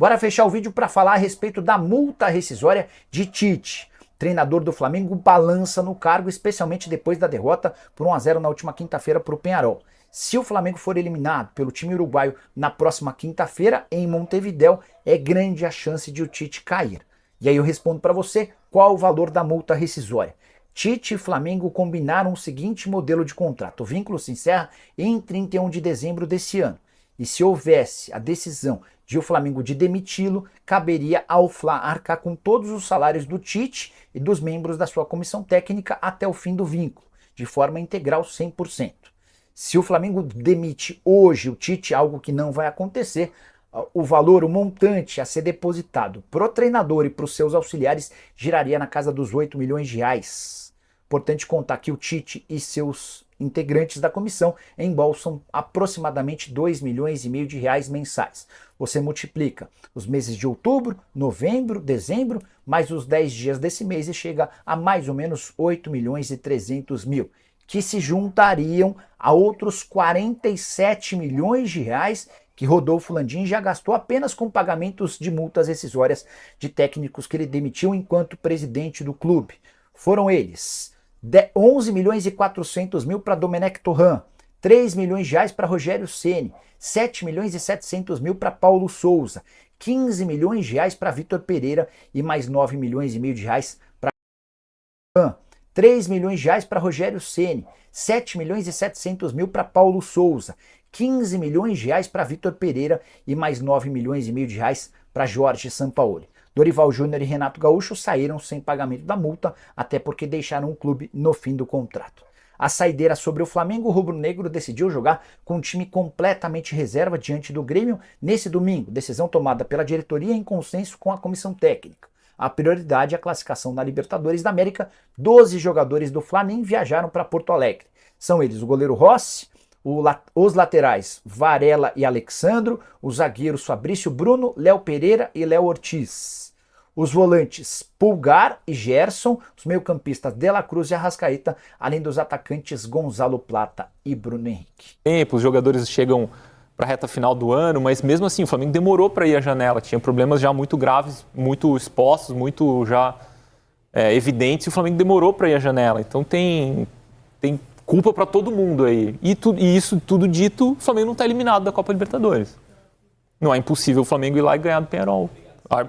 Bora fechar o vídeo para falar a respeito da multa rescisória de Tite. Treinador do Flamengo balança no cargo, especialmente depois da derrota por 1-0 na última quinta-feira para o Peñarol. Se o Flamengo for eliminado pelo time uruguaio na próxima quinta-feira em Montevidéu, é grande a chance de o Tite cair. E aí eu respondo para você qual o valor da multa rescisória. Tite e Flamengo combinaram o seguinte modelo de contrato. O vínculo se encerra em 31 de dezembro desse ano. E se houvesse a decisão de o Flamengo de demiti-lo, caberia ao Fla arcar com todos os salários do Tite e dos membros da sua comissão técnica até o fim do vínculo, de forma integral 100%. Se o Flamengo demite hoje o Tite, algo que não vai acontecer, o valor, o montante a ser depositado pro treinador e para os seus auxiliares giraria na casa dos 8 milhões de reais. Importante contar que o Tite e seus integrantes da comissão embolsam aproximadamente 2 milhões e meio de reais mensais. Você multiplica os meses de outubro, novembro, dezembro, mais os 10 dias desse mês e chega a mais ou menos 8 milhões e 300 mil, que se juntariam a outros 47 milhões de reais que Rodolfo Landim já gastou apenas com pagamentos de multas rescisórias de técnicos que ele demitiu enquanto presidente do clube. Foram eles: 11 milhões e 400 mil para Domenech Torrent, 3 milhões de reais para Rogério Ceni, 7 milhões e 700 mil para Paulo Souza, 15 milhões de reais para Vitor Pereira e mais 9 milhões e meio de reais para 3 milhões de reais para Rogério Ceni, 7 milhões e 700 mil para Paulo Souza, 15 milhões de reais para Vitor Pereira e mais 9 milhões e meio de reais para Jorge Sampaoli. Dorival Júnior e Renato Gaúcho saíram sem pagamento da multa, até porque deixaram o clube no fim do contrato. A saideira sobre o Flamengo, o rubro-negro decidiu jogar com um time completamente reserva diante do Grêmio nesse domingo, decisão tomada pela diretoria em consenso com a comissão técnica. A prioridade é a classificação na Libertadores da América. 12 jogadores do Flamengo viajaram para Porto Alegre. São eles o goleiro Rossi, os laterais Varela e Alexandro, os zagueiros Fabrício Bruno, Léo Pereira e Léo Ortiz. Os volantes Pulgar e Gerson, os meio-campistas De La Cruz e Arrascaeta, além dos atacantes Gonzalo Plata e Bruno Henrique. Os jogadores chegam para a reta final do ano, mas mesmo assim o Flamengo demorou para ir à janela, tinha problemas já muito graves, muito expostos, muito já evidentes, e o Flamengo demorou para ir à janela. Então tem culpa para todo mundo aí. E isso tudo dito, o Flamengo não está eliminado da Copa Libertadores. Não é impossível o Flamengo ir lá e ganhar do Peñarol.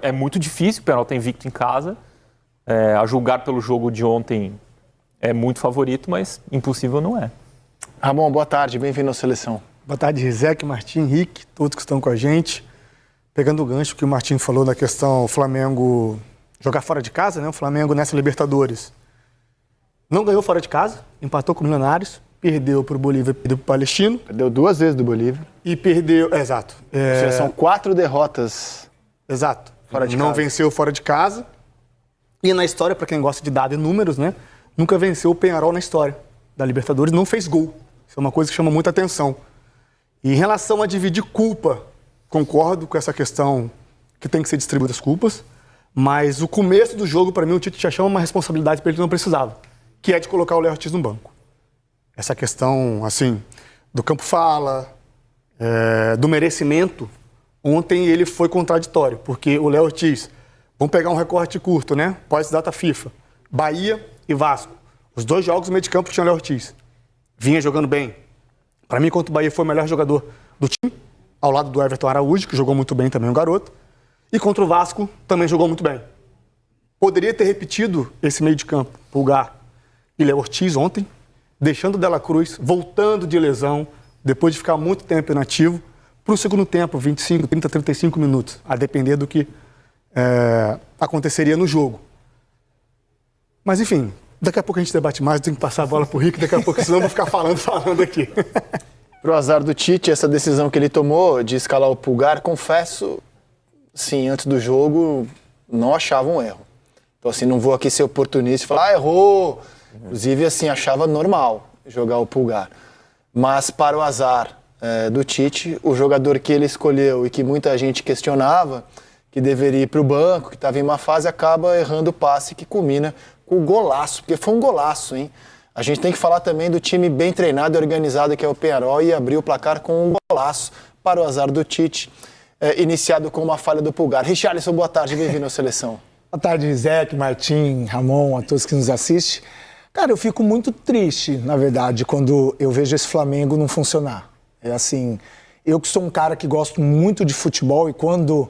É muito difícil, o Peñarol está invicto em casa. A julgar pelo jogo de ontem é muito favorito, mas impossível não é. Ramon, boa tarde, bem-vindo à Seleção. Boa tarde, Rizek, Martim, Henrique, todos que estão com a gente. Pegando o gancho que o Martim falou na questão Flamengo jogar fora de casa, né? O Flamengo nessa Libertadores não ganhou fora de casa, empatou com o Milionários, perdeu para o Bolívia, perdeu para o Palestino. Perdeu 2 vezes do Bolívia. E perdeu, exato. São 4 derrotas. Exato. Fora de não casa. venceu fora de casa. E na história, para quem gosta de dados e números, né? Nunca venceu o Peñarol na história da Libertadores, não fez gol. Isso é uma coisa que chama muita atenção. E em relação a dividir culpa, concordo com essa questão que tem que ser distribuídas as culpas, mas o começo do jogo, para mim, o Tite já chama uma responsabilidade para ele que não precisava, que é de colocar o Léo Ortiz no banco. Essa questão, assim, do campo fala, do merecimento, ontem ele foi contraditório, porque o Léo Ortiz, vamos pegar um recorte curto, né? Pós-data FIFA, Bahia e Vasco. Os 2 jogos no meio de campo tinha o Léo Ortiz. Vinha jogando bem. Para mim, enquanto o Bahia foi o melhor jogador do time, ao lado do Everton Araújo, que jogou muito bem também, o garoto. E contra o Vasco, também jogou muito bem. Poderia ter repetido esse meio de campo, Pulgar e Léo Ortiz ontem, deixando o De La Cruz, voltando de lesão, depois de ficar muito tempo inativo, para o segundo tempo, 25, 30, 35 minutos, a depender do que aconteceria no jogo. Mas, enfim, daqui a pouco a gente debate mais, eu tenho que passar a bola para o Rick, daqui a pouco, senão eu vou ficar falando aqui. Pro azar do Tite, essa decisão que ele tomou de escalar o Pulgar, confesso, sim, antes do jogo, não achava um erro. Então, assim, não vou aqui ser oportunista e falar, errou. Inclusive, assim, achava normal jogar o Pulgar. Mas, para o azar do Tite, o jogador que ele escolheu e que muita gente questionava, que deveria ir para o banco, que estava em uma fase, acaba errando o passe que culmina com o golaço, porque foi um golaço, hein? A gente tem que falar também do time bem treinado e organizado que é o Peñarol e abriu o placar com um golaço para o azar do Tite. iniciado com uma falha do Pulgar. Richarlison, boa tarde, bem-vindo à Seleção. Boa tarde, Zeke, Martim, Ramon, a todos que nos assistem. Cara, eu fico muito triste, na verdade, quando eu vejo esse Flamengo não funcionar. É assim, eu que sou um cara que gosto muito de futebol e quando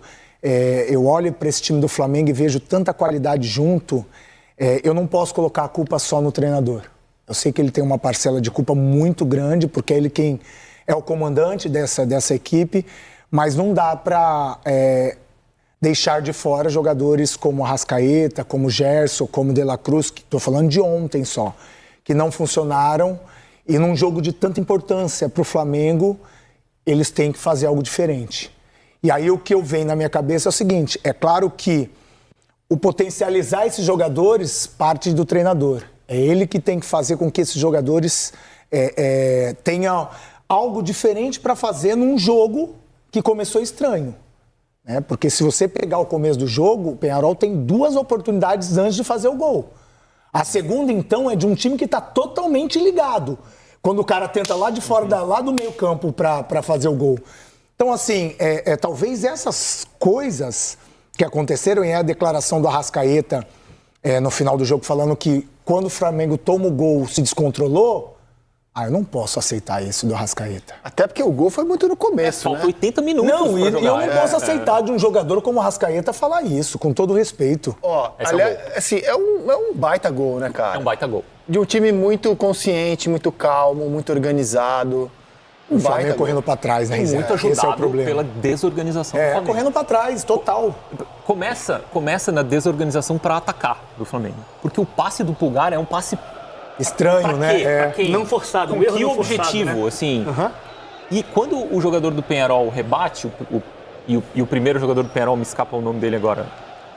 eu olho para esse time do Flamengo e vejo tanta qualidade junto, eu não posso colocar a culpa só no treinador. Eu sei que ele tem uma parcela de culpa muito grande, porque é ele quem é o comandante dessa equipe, mas não dá para deixar de fora jogadores como Arrascaeta, como Gerson, como De La Cruz, que estou falando de ontem só, que não funcionaram e num jogo de tanta importância para o Flamengo, eles têm que fazer algo diferente. E aí o que eu venho na minha cabeça é o seguinte, é claro que o potencializar esses jogadores parte do treinador. É ele que tem que fazer com que esses jogadores tenham algo diferente para fazer num jogo que começou estranho. Porque se você pegar o começo do jogo, o Peñarol tem 2 oportunidades antes de fazer o gol. A segunda, então, é de um time que está totalmente ligado. Quando o cara tenta lá de fora, lá do meio campo para fazer o gol. Então, assim, talvez essas coisas que aconteceram, e a declaração do Arrascaeta no final do jogo, falando que quando o Flamengo toma o gol, se descontrolou, eu não posso aceitar isso do Arrascaeta. Até porque o gol foi muito no começo, faltou 80 minutos Não, pra jogar. eu não posso aceitar de um jogador como o Arrascaeta falar isso, com todo respeito. Aliás, assim, é um baita gol, né, cara? É um baita gol. De um time muito consciente, muito calmo, muito organizado. O Flamengo correndo para trás, né, Muito ajudado esse é o problema. pela desorganização do Flamengo. Correndo para trás, total. Começa na desorganização para atacar do Flamengo. Porque o passe do Pulgar é um passe estranho, pra quê? né? Pra quem? Não forçado, com um erro que não objetivo, forçado, né? assim? E quando o jogador do Peñarol rebate, e o primeiro jogador do Peñarol, me escapa o nome dele agora,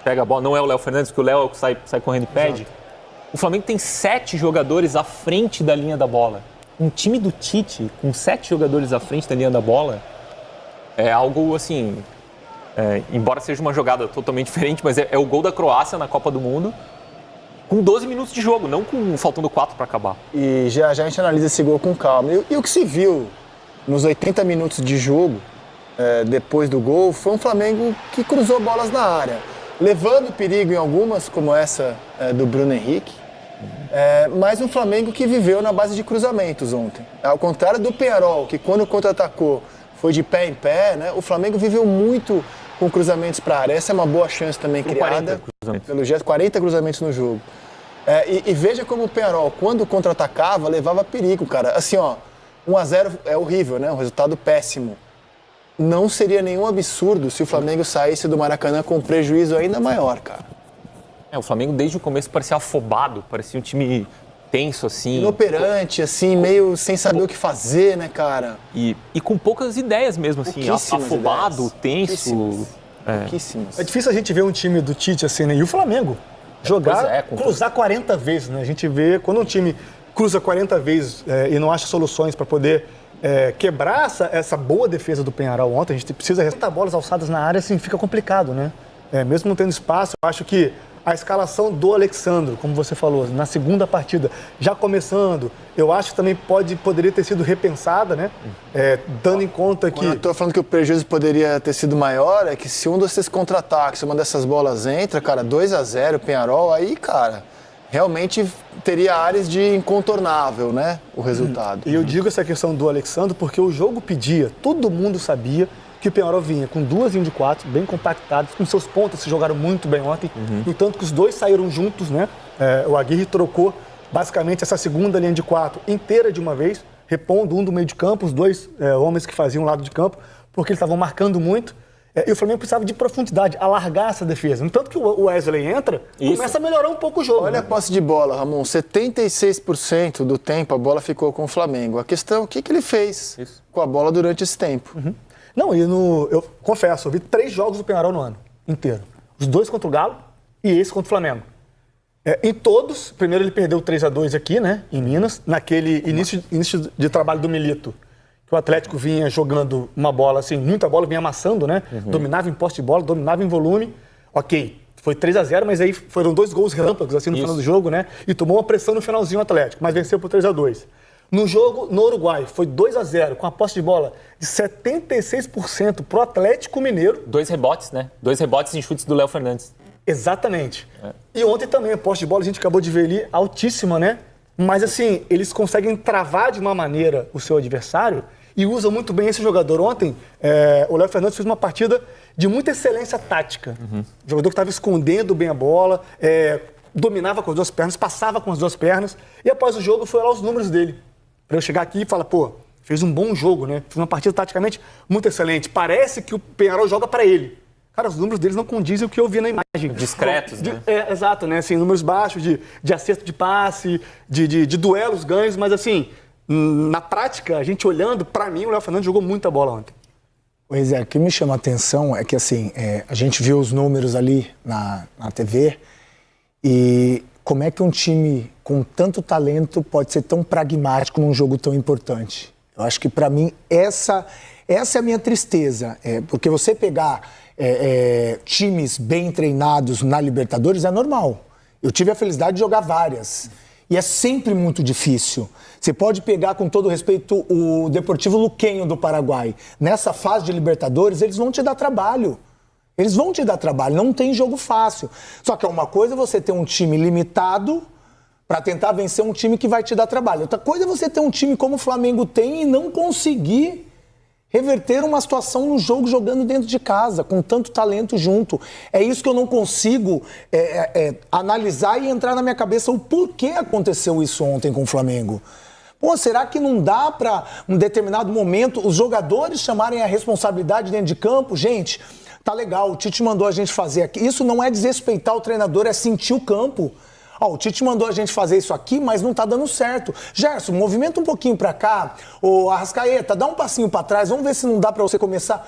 pega a bola, não é o Léo Fernandes, porque o Léo é o que sai correndo e pede. Exato. O Flamengo tem 7 jogadores à frente da linha da bola. Um time do Tite, com 7 jogadores à frente da linha da bola, é algo assim... embora seja uma jogada totalmente diferente, mas é o gol da Croácia na Copa do Mundo, com 12 minutos de jogo, não faltando 4 para acabar. E já a gente analisa esse gol com calma. E o que se viu nos 80 minutos de jogo, depois do gol, foi um Flamengo que cruzou bolas na área, levando perigo em algumas, como essa do Bruno Henrique, mas um Flamengo que viveu na base de cruzamentos ontem. Ao contrário do Peñarol, que quando contra-atacou foi de pé em pé, né? O Flamengo viveu muito com cruzamentos para a área. Essa é uma boa chance também criada pelo gesto, 40 cruzamentos no jogo. E veja como o Peñarol, quando contra-atacava, levava perigo, cara. Assim, 1-0 é horrível, né? Um resultado péssimo. Não seria nenhum absurdo se o Flamengo saísse do Maracanã com um prejuízo ainda maior, cara. O Flamengo desde o começo parecia afobado, parecia um time tenso, assim. Inoperante, assim, meio sem saber o que fazer, né, cara? E com poucas ideias mesmo, assim. Afobado, tenso. Pouquíssimas. É difícil a gente ver um time do Tite assim, né? E o Flamengo cruzar 40 vezes, né? A gente vê quando um time cruza 40 vezes e não acha soluções para poder quebrar essa boa defesa do Peñarol ontem, a gente precisa restar bolas alçadas na área, assim, fica complicado, né? Mesmo não tendo espaço, eu acho que a escalação do Alexandro, como você falou, na segunda partida, já começando, eu acho que também poderia ter sido repensada, né? Dando em conta que... Quando eu estou falando que o prejuízo poderia ter sido maior, é que se um desses contra-ataques, uma dessas bolas entra, cara, 2-0, Peñarol, aí, cara, realmente teria áreas de incontornável, né? O resultado. E eu digo essa questão do Alexandro porque o jogo pedia, todo mundo sabia que o Peñarol vinha com 2 linhas de 4, bem compactados, com seus pontas se jogaram muito bem ontem, no tanto que os dois saíram juntos, né? O Aguirre trocou basicamente essa segunda linha de 4 inteira de uma vez, repondo um do meio de campo, os dois homens que faziam o lado de campo, porque eles estavam marcando muito, e o Flamengo precisava de profundidade, alargar essa defesa. No tanto que o Wesley entra, começa a melhorar um pouco o jogo. Olha a posse de bola, Ramon, 76% do tempo a bola ficou com o Flamengo. A questão é o que ele fez com a bola durante esse tempo. Não, eu confesso, eu vi 3 jogos do Peñarol no ano inteiro. Os 2 contra o Galo e esse contra o Flamengo. Em todos, primeiro ele perdeu 3-2 aqui, né, em Minas, naquele início de trabalho do Milito, que o Atlético vinha jogando uma bola, assim, muita bola, vinha amassando, né, dominava em posse de bola, dominava em volume, ok, foi 3-0, mas aí foram 2 gols relâmpagos, assim, no final do jogo, né, e tomou uma pressão no finalzinho o Atlético, mas venceu por 3-2. No jogo no Uruguai, foi 2-0, com a posse de bola de 76% pro Atlético Mineiro. 2 rebotes, né? 2 rebotes em chutes do Léo Fernandes. Exatamente. E ontem também a posse de bola, a gente acabou de ver ali, altíssima, né? Mas assim, eles conseguem travar de uma maneira o seu adversário e usam muito bem esse jogador. Ontem, o Léo Fernandes fez uma partida de muita excelência tática. O jogador que estava escondendo bem a bola, dominava com as 2 pernas, passava com as 2 pernas. E após o jogo, foi lá os números dele. Para eu chegar aqui e falar, pô, fez um bom jogo, né? Fez uma partida taticamente muito excelente. Parece que o Peñarol joga para ele. Cara, os números deles não condizem o que eu vi na imagem. Discretos, né? Exato, né? Assim, números baixos de acerto de passe, de duelos ganhos, mas assim, na prática, a gente olhando, para mim, o Léo Fernandes jogou muita bola ontem. Pois é, o que me chama a atenção é que assim, a gente viu os números ali na TV e como é que um time com tanto talento pode ser tão pragmático num jogo tão importante. Eu acho que para mim essa é a minha tristeza, porque você pegar times bem treinados na Libertadores é normal. Eu tive a felicidade de jogar várias. E é sempre muito difícil. Você pode pegar, com todo respeito, o Deportivo Luquenho do Paraguai. Nessa fase de Libertadores, eles vão te dar trabalho. Eles vão te dar trabalho, não tem jogo fácil. Só que é uma coisa você ter um time limitado para tentar vencer um time que vai te dar trabalho. Outra coisa é você ter um time como o Flamengo tem e não conseguir reverter uma situação no jogo jogando dentro de casa, com tanto talento junto. É isso que eu não consigo analisar e entrar na minha cabeça o porquê aconteceu isso ontem com o Flamengo. Pô, será que não dá para, um determinado momento, os jogadores chamarem a responsabilidade dentro de campo? Gente, tá legal, o Tite mandou a gente fazer aqui. Isso não é desrespeitar o treinador, é sentir o campo. Ó, o Tite mandou a gente fazer isso aqui, mas não tá dando certo. Gerson, movimenta um pouquinho pra cá. Ô, Arrascaeta, dá um passinho pra trás, vamos ver se não dá pra você começar.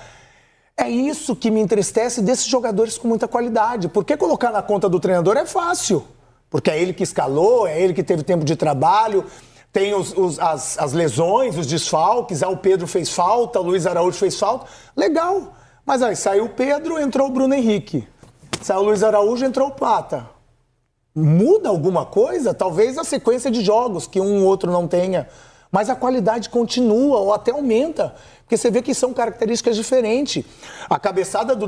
É isso que me entristece desses jogadores com muita qualidade. Porque colocar na conta do treinador é fácil. Porque é ele que escalou, é ele que teve tempo de trabalho, tem as lesões, os desfalques, o Pedro fez falta, o Luiz Araújo fez falta. Legal. Mas aí saiu o Pedro, entrou o Bruno Henrique. Saiu o Luiz Araújo, entrou o Plata. Muda alguma coisa? Talvez a sequência de jogos, que um ou outro não tenha. Mas a qualidade continua ou até aumenta. Porque você vê que são características diferentes. A cabeçada do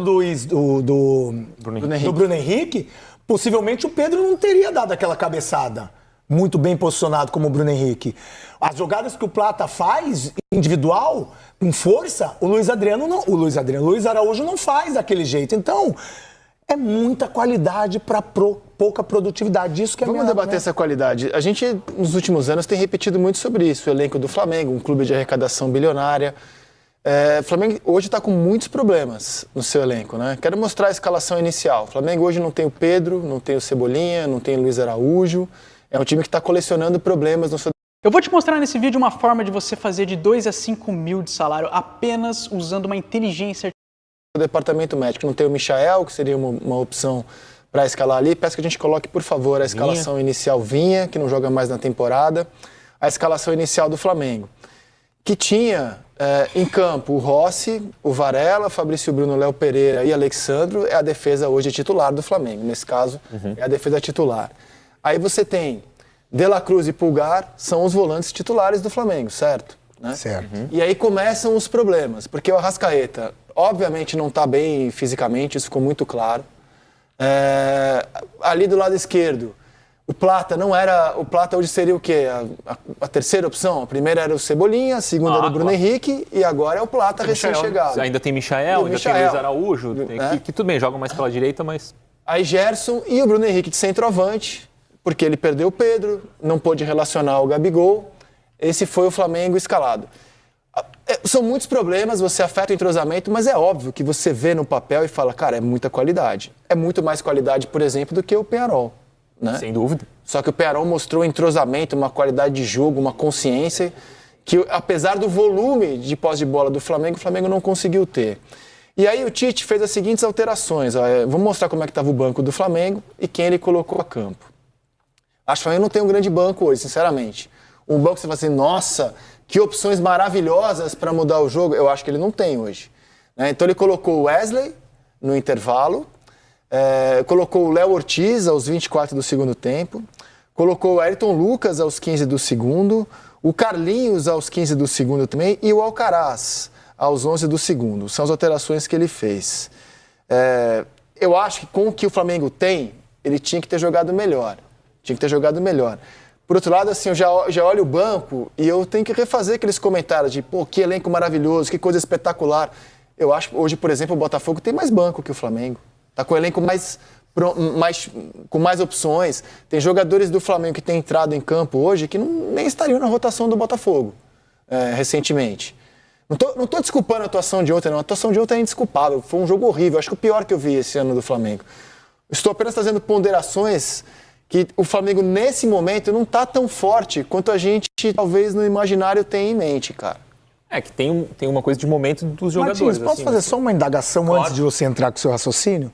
Bruno Henrique, possivelmente o Pedro não teria dado aquela cabeçada. Muito bem posicionado como o Bruno Henrique. As jogadas que o Plata faz, individual, com força, o Luiz Araújo não faz daquele jeito. Então, é muita qualidade para pouca produtividade. Isso que é Vamos debater essa qualidade. A gente, nos últimos anos, tem repetido muito sobre isso. O elenco do Flamengo, um clube de arrecadação bilionária. O Flamengo hoje está com muitos problemas no seu elenco, né? Quero mostrar a escalação inicial. O Flamengo hoje não tem o Pedro, não tem o Cebolinha, não tem o Luiz Araújo. É um time que está colecionando problemas no seu... Eu vou te mostrar nesse vídeo uma forma de você fazer de 2 a 5 mil de salário apenas usando uma inteligência artificial. O departamento médico não tem o Michael, que seria uma opção para escalar ali. Peço que a gente coloque, por favor, a escalação inicial Vinha, que não joga mais na temporada. A escalação inicial do Flamengo, que tinha em campo o Rossi, o Varela, Fabrício Bruno, Léo Pereira e Alexandro. É a defesa hoje titular do Flamengo. Nesse caso, é a defesa titular. Aí você tem De La Cruz e Pulgar, são os volantes titulares do Flamengo, certo? Né? Certo. E aí começam os problemas, porque o Arrascaeta, obviamente, não está bem fisicamente, isso ficou muito claro. Ali do lado esquerdo, o Plata não era... O Plata hoje seria o quê? A terceira opção? A primeira era o Cebolinha, a segunda era o Bruno Henrique e agora é o Plata recém-chegado. Ainda tem Michael, ainda tem Luiz Araújo, que tudo bem, jogam mais pela direita, mas... Aí Gerson e o Bruno Henrique de centroavante, porque ele perdeu o Pedro, não pôde relacionar o Gabigol. Esse foi o Flamengo escalado. São muitos problemas, você afeta o entrosamento, mas é óbvio que você vê no papel e fala, cara, é muita qualidade. É muito mais qualidade, por exemplo, do que o Peñarol. Né? Sem dúvida. Só que o Peñarol mostrou um entrosamento, uma qualidade de jogo, uma consciência que, apesar do volume de posse de bola do Flamengo, o Flamengo não conseguiu ter. E aí o Tite fez as seguintes alterações. Vou mostrar como é que estava o banco do Flamengo e quem ele colocou a campo. Acho que o Flamengo não tem um grande banco hoje, sinceramente. Um banco que você fala assim, nossa, que opções maravilhosas para mudar o jogo. Eu acho que ele não tem hoje. Então ele colocou o Wesley no intervalo, colocou o Léo Ortiz aos 24 do segundo tempo, colocou o Ayrton Lucas aos 15 do segundo, O Carlinhos aos 15 do segundo também e o Alcaraz aos 11 do segundo. São as alterações que ele fez. Eu acho que com o que o Flamengo tem, ele tinha que ter jogado melhor. Por outro lado, assim, eu já olho o banco e eu tenho que refazer aqueles comentários de, pô, que elenco maravilhoso, que coisa espetacular. Eu acho que hoje, por exemplo, o Botafogo tem mais banco que o Flamengo. Tá com o elenco com mais opções. Tem jogadores do Flamengo que têm entrado em campo hoje que nem estariam na rotação do Botafogo recentemente. Não tô desculpando a atuação de ontem, não. A atuação de ontem é indesculpável. Foi um jogo horrível. Acho que o pior que eu vi esse ano do Flamengo. Estou apenas trazendo ponderações que o Flamengo, nesse momento, não está tão forte quanto a gente, talvez, no imaginário tenha em mente, cara. Que tem uma coisa de momento dos jogadores. Martins, posso assim, fazer só uma indagação claro. antes de você entrar com o seu raciocínio?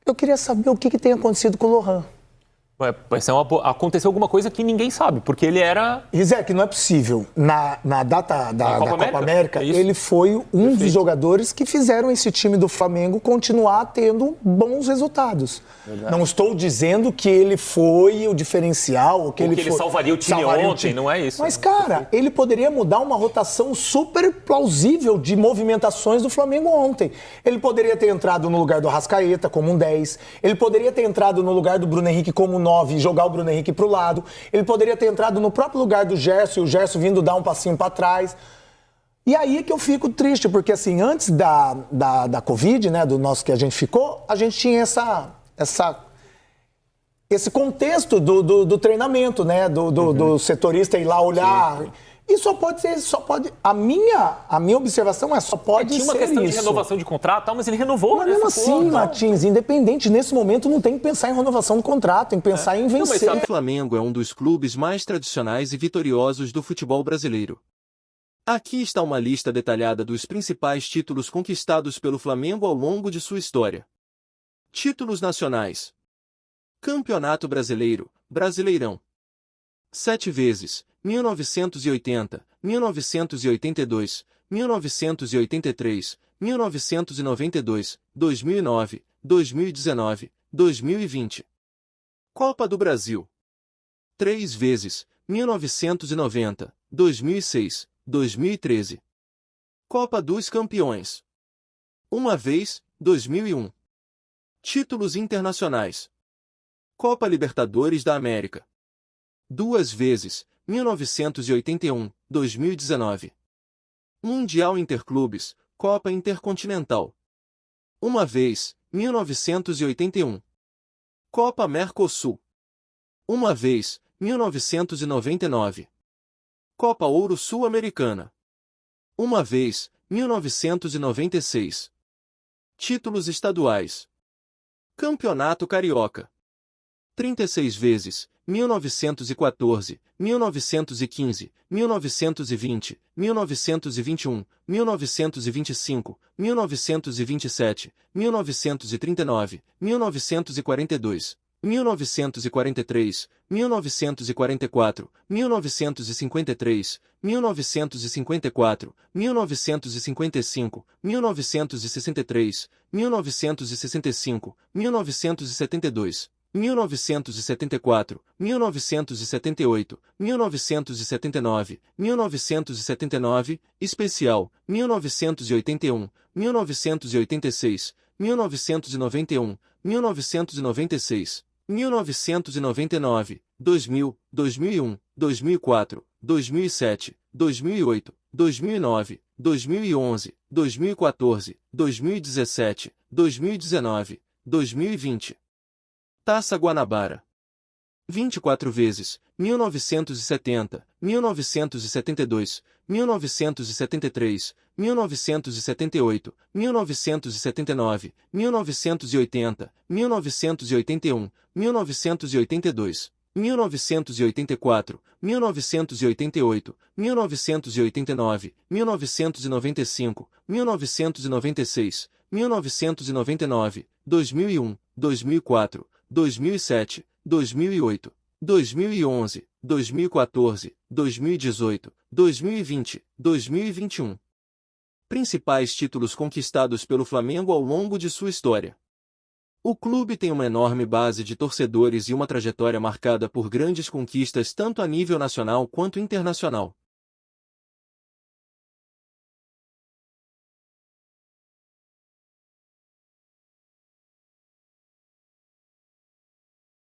Eu queria saber o que tem acontecido com o Lohan. Aconteceu alguma coisa que ninguém sabe, porque ele era... Rizek, não é possível. Na data da Copa América, Isso. ele foi um dos jogadores que fizeram esse time do Flamengo continuar tendo bons resultados. Verdade. Não estou dizendo que ele foi o diferencial, ou que ele salvaria o time ontem, não é isso. Mas, cara, ele poderia mudar uma rotação super plausível de movimentações do Flamengo ontem. Ele poderia ter entrado no lugar do Arrascaeta como um 10, ele poderia ter entrado no lugar do Bruno Henrique como um 9 e jogar o Bruno Henrique pro lado. Ele poderia ter entrado no próprio lugar do Gerson e o Gerson vindo dar um passinho para trás. E aí que eu fico triste, porque assim, antes da Covid, né, do nosso que a gente ficou, a gente tinha esse contexto do treinamento, né, do setorista ir lá olhar. Sim. E só pode. A minha observação só pode ser isso. Tinha uma questão de renovação de contrato, mas ele renovou. Mas mesmo assim, Martins, independente, nesse momento não tem que pensar em renovação do contrato, tem que pensar em vencer. O Flamengo é um dos clubes mais tradicionais e vitoriosos do futebol brasileiro. Aqui está uma lista detalhada dos principais títulos conquistados pelo Flamengo ao longo de sua história. Títulos nacionais. Campeonato Brasileiro, Brasileirão. 7 vezes. 1980, 1982, 1983, 1992, 2009, 2019, 2020. Copa do Brasil. 3 vezes, 1990, 2006, 2013. Copa dos Campeões. 1 vez, 2001. Títulos internacionais. Copa Libertadores da América. 2 vezes, 1981, 2019. Mundial Interclubes, Copa Intercontinental. 1 vez, 1981. Copa Mercosul. 1 vez, 1999. Copa Ouro Sul-Americana. 1 vez, 1996. Títulos estaduais. Campeonato Carioca. 36 vezes, 1914, 1915, 1920, 1921, 1925, 1927, 1939, 1942, 1943, 1944, 1953, 1954, 1955, 1963, 1965, 1972, 1974, 1978, 1979, 1979, especial, 1981, 1986, 1991, 1996, 1999, 2000, 2001, 2004, 2007, 2008, 2009, 2011, 2014, 2017, 2019, 2020. Taça Guanabara. 24 vezes, 1970, 1972, 1973, 1978, 1979, 1980, 1981, 1982, 1984, 1988, 1989, 1995, 1996, 1999, 2001, 2004, 2007, 2008, 2011, 2014, 2018, 2020, 2021. Principais títulos conquistados pelo Flamengo ao longo de sua história. O clube tem uma enorme base de torcedores e uma trajetória marcada por grandes conquistas tanto a nível nacional quanto internacional.